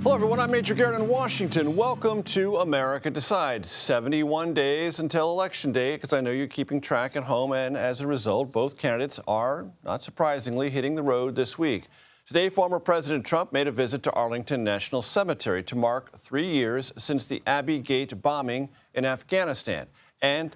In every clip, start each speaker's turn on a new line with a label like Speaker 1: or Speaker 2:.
Speaker 1: Hello, everyone. I'm Major Garrett in Washington. Welcome to America Decides. 71 days until Election Day, because I know you're keeping track at home, and as a result, both candidates are, not surprisingly, hitting the road this week. Today, former President Trump made a visit to Arlington National Cemetery to mark 3 years since the Abbey Gate bombing in Afghanistan. And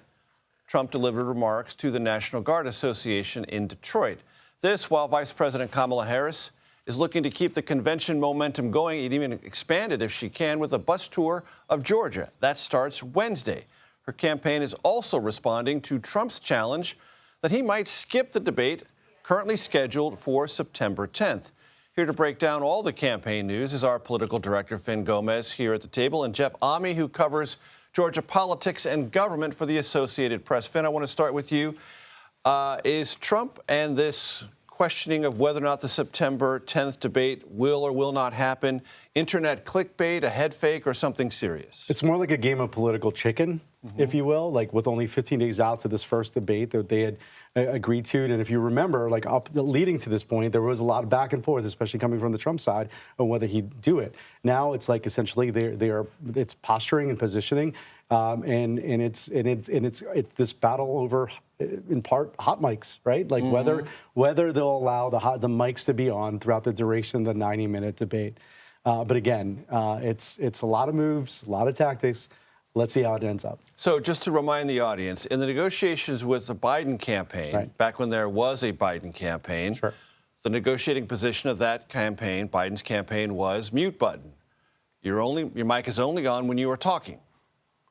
Speaker 1: Trump delivered remarks to the National Guard Association in Detroit. This while Vice President Kamala Harris is looking to keep the convention momentum going and even expand it if she can with a bus tour of Georgia. That starts Wednesday. Her campaign is also responding to Trump's challenge that he might skip the debate currently scheduled for September 10th. Here to break down all the campaign news is our political director, Fin Gomez, here at the table, and Jeff Ame, who covers Georgia politics and government for the Associated Press. Fin, I want to start with you. Is Trump and this questioning of whether or not the September 10th debate will or will not happen internet clickbait, a head fake, or something serious?
Speaker 2: It's more like a game of political chicken, if you will, like with only 15 days out to this first debate that they had agreed to. And if you remember, like leading to this point, there was a lot of back and forth, especially coming from the Trump side, on whether he'd do it. Now it's like essentially it's posturing and positioning, and it's this battle over, in part, hot mics, right? Like whether they'll allow the mics to be on throughout the duration of the 90-minute debate. But again, it's a lot of moves, a lot of tactics. Let's see how it ends up.
Speaker 1: So just to remind the audience, in the negotiations with the Biden campaign, back when there was a Biden campaign, the negotiating position of that campaign, Biden's campaign, was mute button. Your mic is only on when you are talking.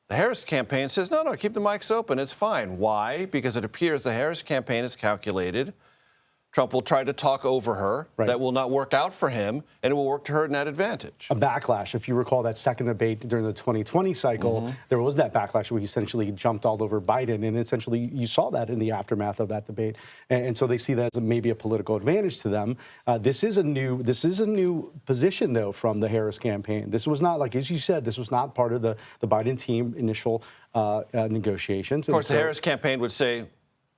Speaker 1: The Harris campaign says, no, keep the mics open. It's fine. Why? Because it appears the Harris campaign is calculated. Trump will try to talk over her. That will not work out for him, and it will work to her net advantage.
Speaker 2: A backlash. If you recall that second debate during the 2020 cycle, there was that backlash where he essentially jumped all over Biden, and essentially you saw that in the aftermath of that debate. And so they see that as maybe a political advantage to them. This is a new position, though, from the Harris campaign. This was not, like as you said, this was not part of the Biden team initial negotiations.
Speaker 1: Of course, the Harris campaign would say,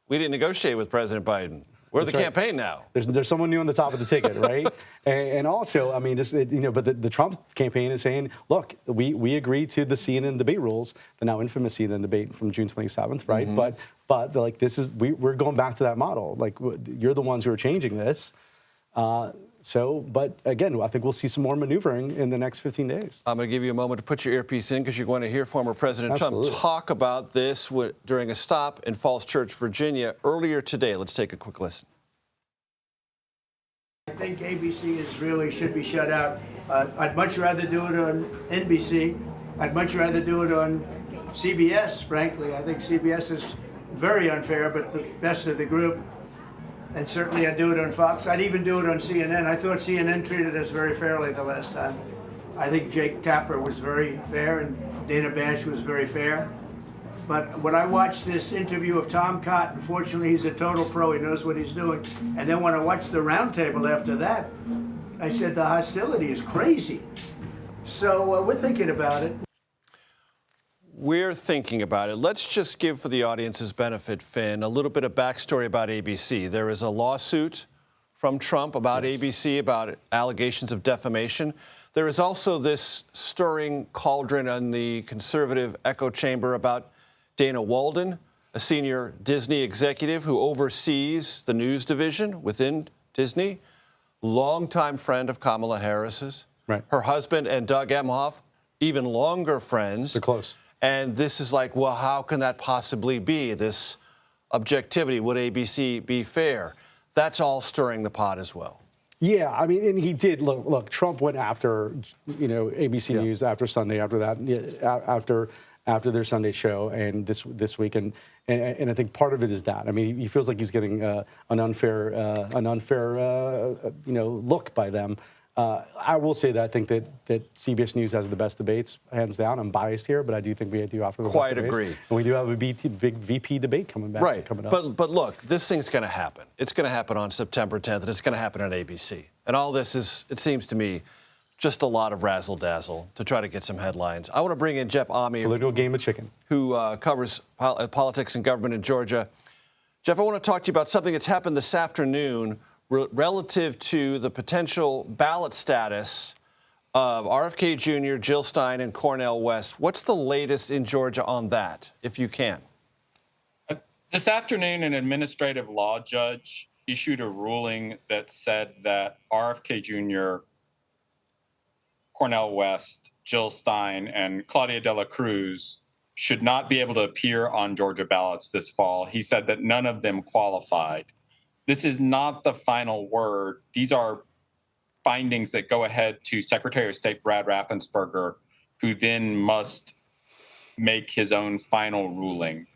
Speaker 1: we didn't negotiate with President Biden. We're the campaign now. There's
Speaker 2: someone new on the top of the ticket, right? and also, I mean, but the Trump campaign is saying, look, we agreed to the CNN debate rules, the now infamous CNN debate from June 27th, right? But like we're going back to that model. Like you're the ones who are changing this. But again, I think we'll see some more maneuvering in the next 15 days.
Speaker 1: I'm going to give you a moment to put your earpiece in because you're going to hear former President Trump talk about this during a stop in Falls Church, Virginia, earlier today. Let's take a quick listen.
Speaker 3: I think ABC should be shut out. I'd much rather do it on NBC. I'd much rather do it on CBS, frankly. I think CBS is very unfair, but the best of the group. And certainly I'd do it on Fox. I'd even do it on CNN. I thought CNN treated us very fairly the last time. I think Jake Tapper was very fair and Dana Bash was very fair. But when I watched this interview of Tom Cotton, fortunately he's a total pro, he knows what he's doing. And then when I watched the roundtable after that, I said the hostility is crazy. So we're thinking about it.
Speaker 1: We're thinking about it. Let's just give, for the audience's benefit, Finn, a little bit of backstory about ABC. There is a lawsuit from Trump about ABC, about allegations of defamation. There is also this stirring cauldron in the conservative echo chamber about Dana Walden, a senior Disney executive who oversees the news division within Disney, longtime friend of Kamala Harris's. Her husband and Doug Emhoff, even longer friends.
Speaker 2: They're close.
Speaker 1: And this is like, well, how can that possibly be, this objectivity? Would ABC be fair? That's all stirring the pot as well.
Speaker 2: Yeah, I mean, and he did. Look, Trump went after, ABC News after Sunday, after that, after their Sunday show and this week. And I think part of it is that. I mean, he feels like he's getting an unfair look by them. I will say that I think that CBS News has the best debates, hands down. I'm biased here, but I do think we do offer the best debates.
Speaker 1: Quite agree.
Speaker 2: And we do have a big VP debate coming up.
Speaker 1: But look, this thing's going to happen. It's going to happen on September 10th, and it's going to happen on ABC. And all this is, it seems to me, just a lot of razzle-dazzle to try to get some headlines. I want to bring in Jeff Ame.
Speaker 2: Political game of chicken.
Speaker 1: Who covers politics and government in Georgia. Jeff, I want to talk to you about something that's happened this afternoon relative to the potential ballot status RFK Jr., Jill Stein, and Cornel West. What's the latest in Georgia on that, if you can?
Speaker 4: This afternoon, an administrative law judge issued a ruling that said that RFK Jr., Cornel West, Jill Stein, and Claudia de la Cruz should not be able to appear on Georgia ballots this fall. He said that none of them qualified. This is not the final word. These are findings that go ahead to Secretary of State Brad Raffensperger, who then must make his own final ruling.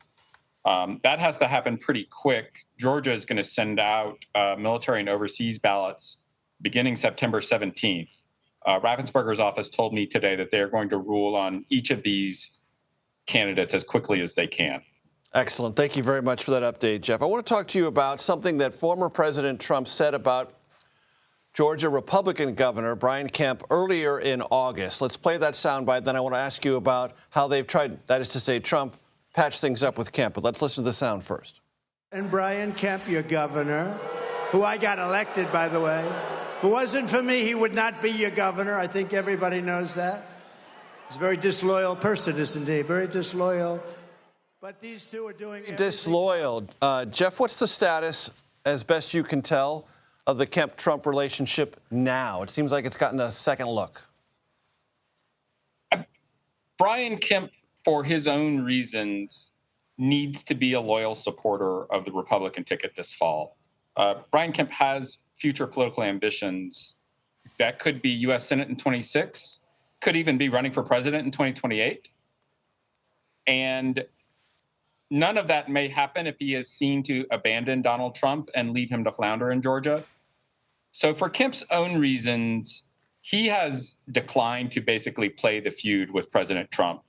Speaker 4: That has to happen pretty quick. Georgia is going to send out military and overseas ballots beginning September 17th. Raffensperger's office told me today that they're going to rule on each of these candidates as quickly as they can.
Speaker 1: Excellent. Thank you very much for that update, Jeff. I want to talk to you about something that former President Trump said about Georgia Republican Governor Brian Kemp earlier in August. Let's play that soundbite. Then I want to ask you about how they've tried, that is to say, Trump patched things up with Kemp. But let's listen to the sound first.
Speaker 3: And Brian Kemp, your governor, who I got elected, by the way. If it wasn't for me, he would not be your governor. I think everybody knows that. He's a very disloyal person, isn't he? Very disloyal. But these two are doing
Speaker 1: disloyal. Jeff, what's the status, as best you can tell, of the Kemp-Trump relationship now? It seems like it's gotten a second look.
Speaker 4: Brian Kemp, for his own reasons, needs to be a loyal supporter of the Republican ticket this fall. Brian Kemp has future political ambitions. That could be U.S. Senate in 26, could even be running for president in 2028. And none of that may happen if he is seen to abandon Donald Trump and leave him to flounder in Georgia. So for Kemp's own reasons, he has declined to basically play the feud with President Trump.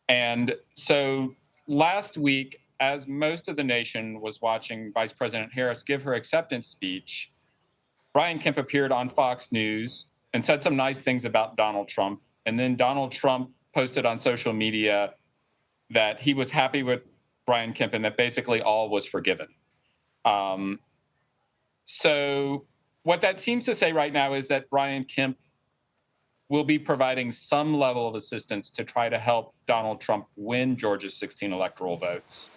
Speaker 4: And so last week, as most of the nation was watching Vice President Harris give her acceptance speech, Brian Kemp appeared on Fox News and said some nice things about Donald Trump. And then Donald Trump posted on social media that he was happy with Brian Kemp and that basically all was forgiven. So what that seems to say right now is that Brian Kemp will be providing some level of assistance to try to help Donald Trump win Georgia's 16 electoral votes.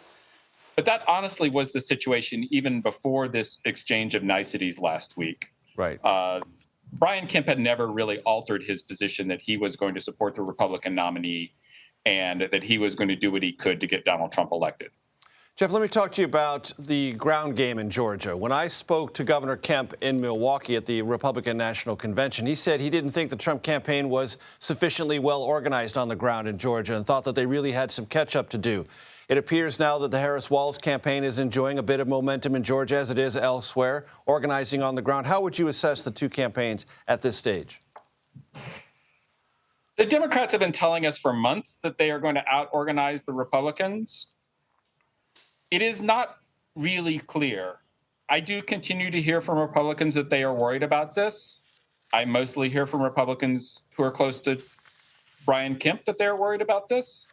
Speaker 4: But that honestly was the situation even before this exchange of niceties last week.
Speaker 1: Right.
Speaker 4: Brian Kemp had never really altered his position that he was going to support the Republican nominee and that he was going to do what he could to get Donald Trump elected.
Speaker 1: Jeff, let me talk to you about the ground game in Georgia. When I spoke to Governor Kemp in Milwaukee at the Republican National Convention, he said he didn't think the Trump campaign was sufficiently well organized on the ground in Georgia and thought that they really had some catch-up to do. It appears now that the Harris-Walz campaign is enjoying a bit of momentum in Georgia, as it is elsewhere, organizing on the ground. How would you assess the two campaigns at this stage?
Speaker 4: The Democrats have been telling us for months that they are going to out-organize the Republicans. It is not really clear. I do continue to hear from Republicans that they are worried about this. I mostly hear from Republicans who are close to Brian Kemp that they're worried about this.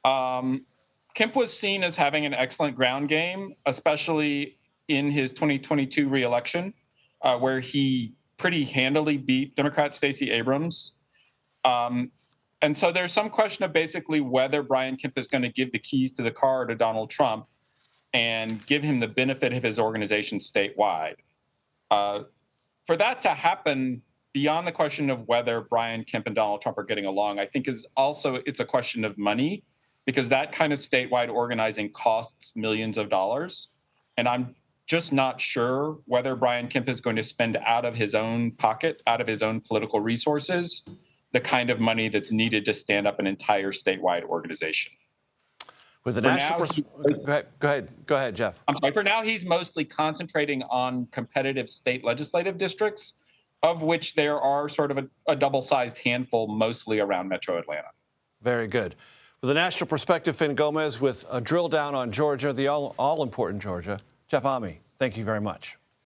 Speaker 4: Kemp was seen as having an excellent ground game, especially in his 2022 reelection, where he pretty handily beat Democrat Stacey Abrams. And so there's some question of basically whether Brian Kemp is going to give the keys to the car to Donald Trump and give him the benefit of his organization statewide. For that to happen, beyond the question of whether Brian Kemp and Donald Trump are getting along, I think it's a question of money, because that kind of statewide organizing costs millions of dollars. And I'm just not sure whether Brian Kemp is going to spend out of his own pocket, out of his own political resources, the kind of money that's needed to stand up an entire statewide organization.
Speaker 1: With the national go ahead, Jeff.
Speaker 4: I'm sorry. For now, he's mostly concentrating on competitive state legislative districts, of which there are sort of a double-sized handful, mostly around Metro Atlanta.
Speaker 1: Very good. With the national perspective, Finn Gomez with a drill down on Georgia, the all-important Georgia. Jeff Ami, thank you very much.